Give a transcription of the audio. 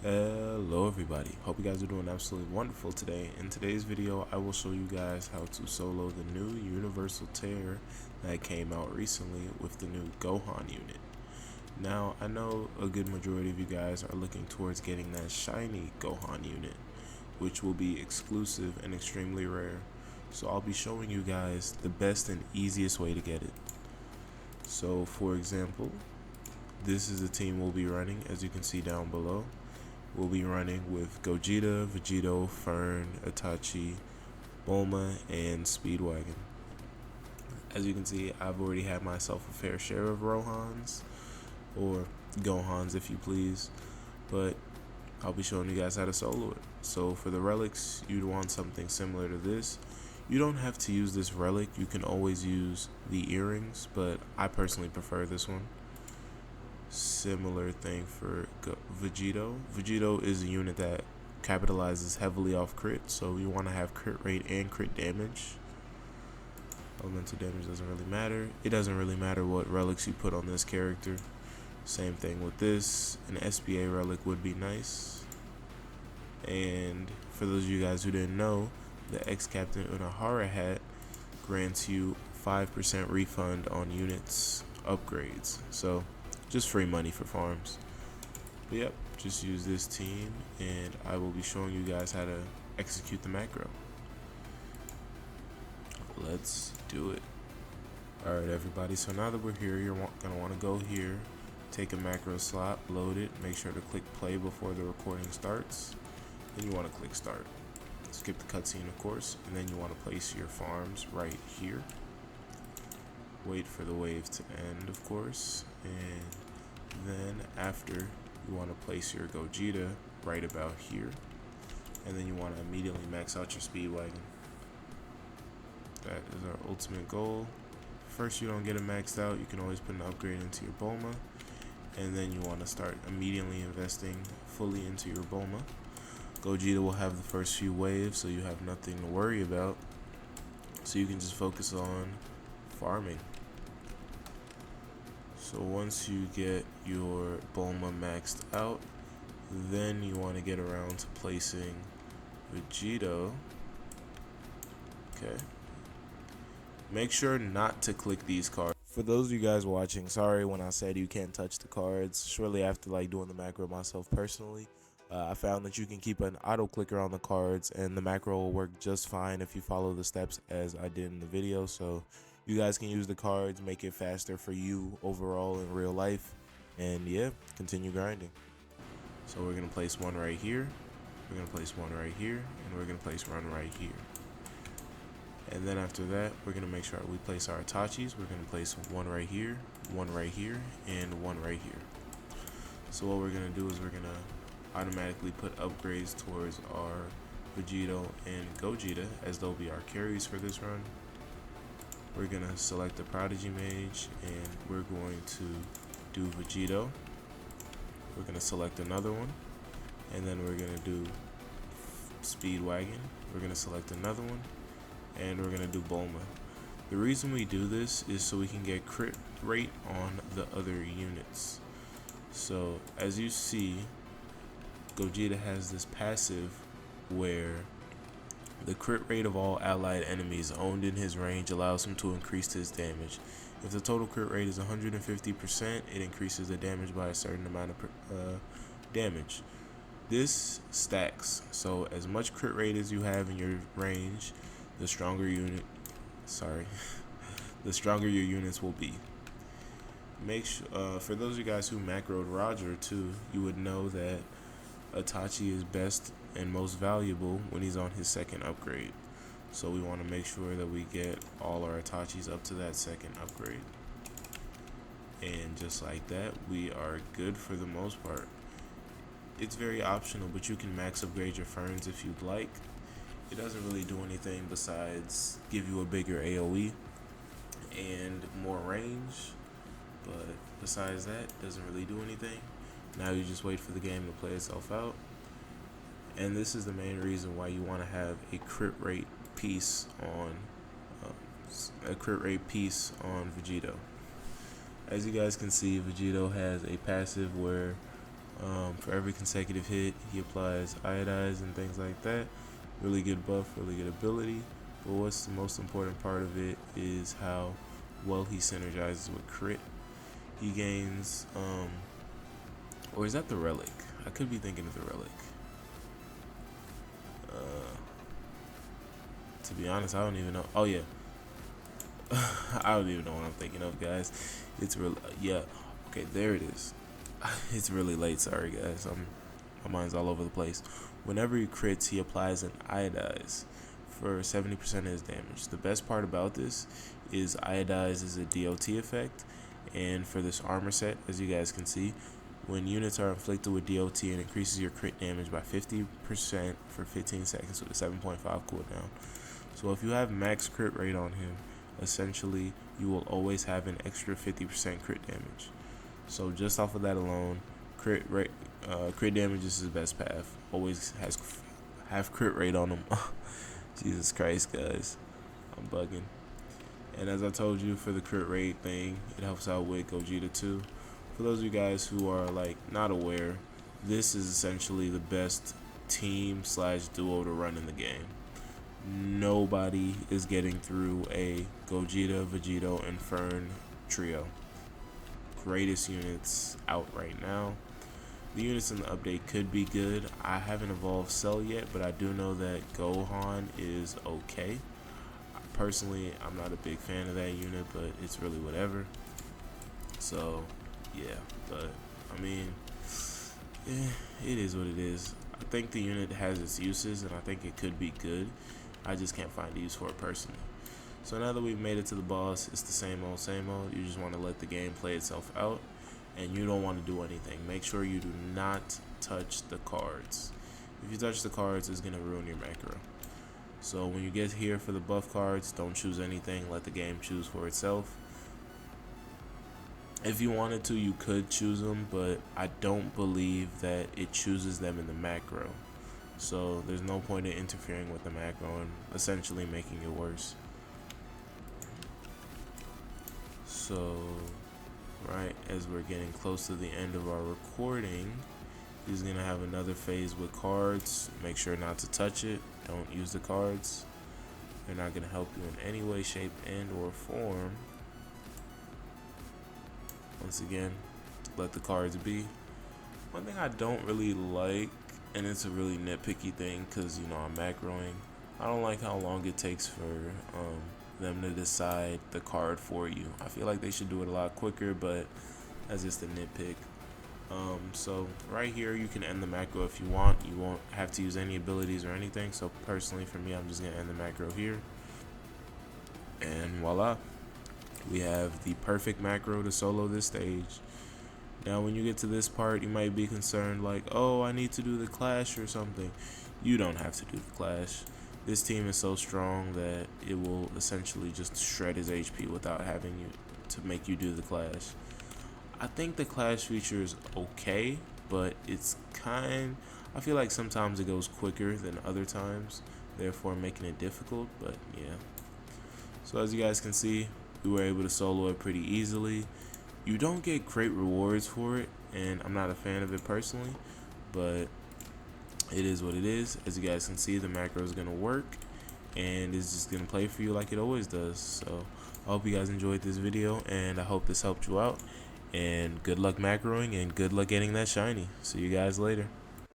Hello everybody, hope you guys are doing absolutely wonderful today. In today's video I will show you guys how to solo the new universal tear that came out recently with the new Gohan unit. Now I know a good majority of you guys are looking towards getting that shiny Gohan unit, which will be exclusive and extremely rare. So I'll be showing you guys the best and easiest way to get it. So for example, this is the team we'll be running, as you can see down below. We'll be running with Gogeta, Vegito, Fern, Itachi, Bulma, and Speedwagon. As you can see, I've already had myself a fair share of Rohans, or Gohans if you please, but I'll be showing you guys how to solo it. So for the relics, you'd want something similar to this. You don't have to use this relic, you can always use the earrings, but I personally prefer this one. Similar thing for Vegito. Vegito is a unit that capitalizes heavily off crit, so you want to have crit rate and crit damage. Elemental damage doesn't really matter. It doesn't really matter what relics you put on this character. Same thing with this. An SBA relic would be nice. And for those of you guys who didn't know, the ex-Captain Unahara hat grants you 5% refund on units upgrades. So just free money for farms. But yep, just use this team and I will be showing you guys how to execute the macro. Let's do it. Alright everybody, so now that we're here, you're going to want to go here, take a macro slot, load it, make sure to click play before the recording starts. Then you want to click start. Skip the cutscene of course, and then you want to place your farms right here. Wait for the wave to end of course, and then after you want to place your Gogeta right about here, and then you want to immediately max out your Speedwagon. That is our ultimate goal. First you don't get it maxed out, you can always put an upgrade into your Bulma, and then you want to start immediately investing fully into your Bulma. Gogeta will have the first few waves, so you have nothing to worry about, so you can just focus on farming. So once you get your Bulma maxed out, then you want to get around to placing Vegito. Okay. Make sure not to click these cards. For those of you guys watching, sorry when I said you can't touch the cards. Shortly after doing the macro myself personally, I found that you can keep an auto clicker on the cards and the macro will work just fine if you follow the steps as I did in the video. So you guys can use the cards, make it faster for you overall in real life, and yeah, continue grinding. So we're gonna place one right here, we're gonna place one right here, and we're gonna place one right here. And then after that, we're gonna make sure we place our Itachis. We're gonna place one right here, and one right here. So what we're gonna do is we're gonna automatically put upgrades towards our Vegito and Gogeta as they'll be our carries for this run. We're gonna select the Prodigy Mage and we're going to do Vegito. We're gonna select another one, and then we're gonna do Speedwagon. We're gonna select another one, and we're gonna do Bulma. The reason we do this is so we can get crit rate on the other units. So as you see, Gogeta has this passive where the crit rate of all allied enemies owned in his range allows him to increase his damage. If the total crit rate is 150%, it increases the damage by a certain amount of damage. This stacks, so as much crit rate as you have in your range, the stronger your units will be. Make sure, for those of you guys who macroed Roger too, you would know that Itachi is best and most valuable when he's on his second upgrade. So we want to make sure that we get all our Itachis up to that second upgrade. And just like that, we are good for the most part. It's very optional, but you can max upgrade your Ferns if you'd like. It doesn't really do anything besides give you a bigger AoE and more range, but besides that, it doesn't really do anything. Now you just wait for the game to play itself out, and this is the main reason why you want to have a crit rate piece on Vegito. As you guys can see, Vegito has a passive where For every consecutive hit, he applies iodize and things like that. Really good buff, really good ability. But what's the most important part of it is how well he synergizes with crit. He gains, or is that the relic? I could be thinking of the relic. To be honest, I don't even know. Oh yeah, I don't even know what I'm thinking of, guys. It's real. Yeah. Okay, there it is. It's really late. Sorry, guys. My mind's all over the place. Whenever he crits, he applies an iodize for 70% of his damage. The best part about this is iodize is a DOT effect, and for this armor set, as you guys can see, when units are inflicted with DOT, it increases your crit damage by 50% for 15 seconds with a 7.5 cooldown. So if you have max crit rate on him, essentially you will always have an extra 50% crit damage. So just off of that alone, crit damage is his best path. Always has half crit rate on him. Jesus Christ, guys, I'm bugging. And as I told you, for the crit rate thing, it helps out with Gogeta too. For those of you guys who are like not aware, this is essentially the best team / duo to run in the game. Nobody is getting through a Gogeta, Vegito, and Fern trio. Greatest units out right now. The units in the update could be good. I haven't evolved Cell yet, but I do know that Gohan is okay. Personally, I'm not a big fan of that unit, but it's really whatever. So yeah, but I mean, yeah, it is what it is. I think the unit has its uses, and I think it could be good. I just can't find a use for it personally. So now that we've made it to the boss, it's the same old, same old. You just want to let the game play itself out, and you don't want to do anything. Make sure you do not touch the cards. If you touch the cards, it's going to ruin your macro. So when you get here for the buff cards, don't choose anything. Let the game choose for itself. If you wanted to, you could choose them, but I don't believe that it chooses them in the macro. So there's no point in interfering with the macro and essentially making it worse. So right as we're getting close to the end of our recording, he's gonna have another phase with cards. Make sure not to touch it. Don't use the cards. They're not gonna help you in any way, shape, and or form. Once again, let the cards be. One thing I don't really like, and it's a really nitpicky thing because, you know, I'm macroing, I don't like how long it takes for them to decide the card for you. I feel like they should do it a lot quicker, but that's just a nitpick. So right here, you can end the macro if you want. You won't have to use any abilities or anything. So personally, for me, I'm just gonna end the macro here, and voila, we have the perfect macro to solo this stage. Now when you get to this part, you might be concerned like, oh, I need to do the clash or something. You don't have to do the clash. This team is so strong that it will essentially just shred his HP without having you to make you do the clash. I think the clash feature is okay, but it's I feel like sometimes it goes quicker than other times, therefore making it difficult, but yeah. So as you guys can see, we were able to solo it pretty easily. You don't get great rewards for it, and I'm not a fan of it personally, but it is what it is. As you guys can see, the macro is going to work, and it's just going to play for you like it always does. So I hope you guys enjoyed this video, and I hope this helped you out. And good luck macroing, and good luck getting that shiny. See you guys later.